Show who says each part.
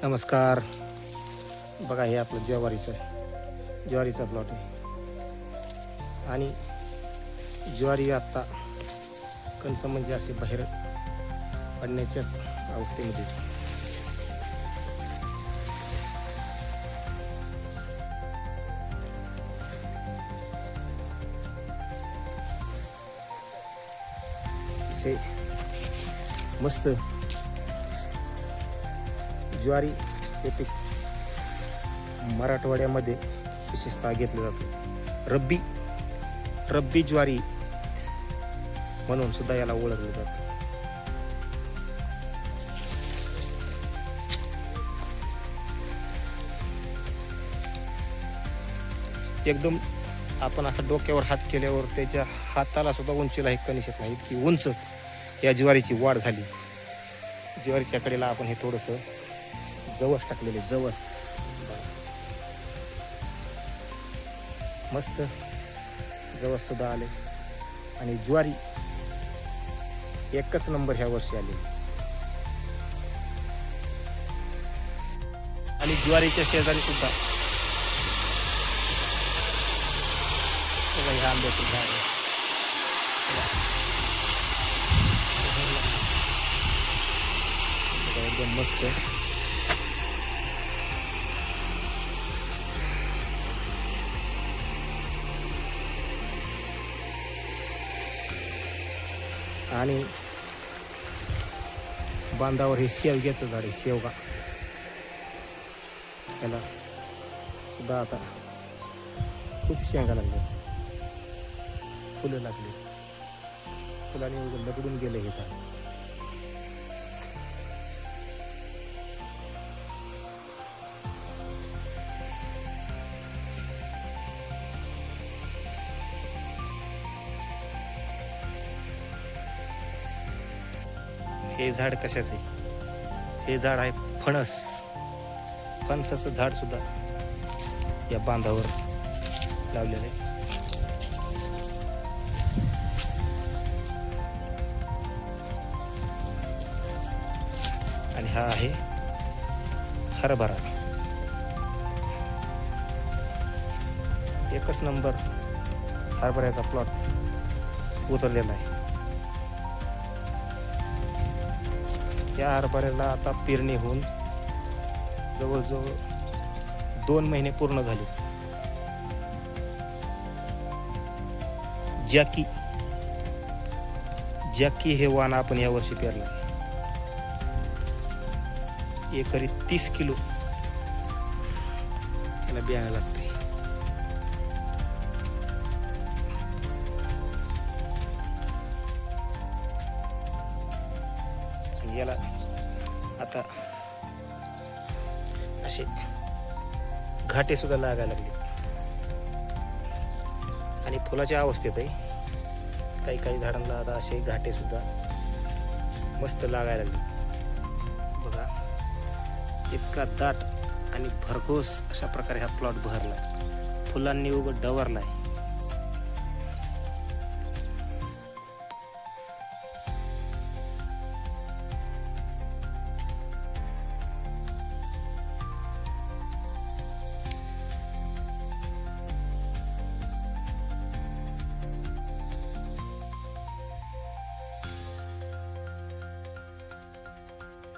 Speaker 1: नमस्कार. बघा हे आपलं ज्वारीचा प्लॉट आहे आणि ज्वारी आत्ता कणसं म्हणजे असे बाहेर पडण्याच्याच अवस्थेमध्ये. असे मस्त ज्वारी हे पीक मराठवाड्यामध्ये विशेषतः घेतलं जातं. रब्बी ज्वारी म्हणून सुद्धा याला ओळखलं जातं. एकदम आपण असं डोक्यावर हात केल्यावर त्याच्या हाताला सुद्धा उंचीला हे कणीस येत नाही, इतकी उंच या ज्वारीची वाढ झाली. ज्वारीच्या कडेला आपण हे थोडंसं जवस टाकलेले मस्त जवस सुद्धा आले आणि ज्वारी एकच नंबर ह्या वर्षी आली. आणि ज्वारीच्या शेजारी सुद्धा ह्या आंब्याचं झाड आहे. एकदम मस्त आणि बांधावर हे शेवग्याचं झाड आहे. शेवगा त्याला सुद्धा आता खूप शेंगा लागले, फुलं लागली, फुलाने लगडून गेले हे झाड. हे झाड कशाचं आहे? हे झाड आहे फणसाचं झाड सुद्धा या बांधावर लावलेलं आहे. आणि हा आहे हरभरा. एकच नंबर हरभऱ्याचा प्लॉट उतरलेला आहे. या हरभऱ्याला आता पेरणी होऊन जवळजवळ 2 महिने पूर्ण झाले. जॅकी हे वाण आपण यावर्षी पेरलं. एकरी 30 किलो याला बियाणं लागते. याला आता असे घाटे सुद्धा लागायला लागले आणि फुलाच्या अवस्थेत आहे. काही झाडांना आता असे घाटे सुद्धा मस्त लागायला लागले. बघा इतका दाट आणि भरघोस अशा प्रकारे हा प्लॉट बहरला, फुलांनी उघड डवरलाय.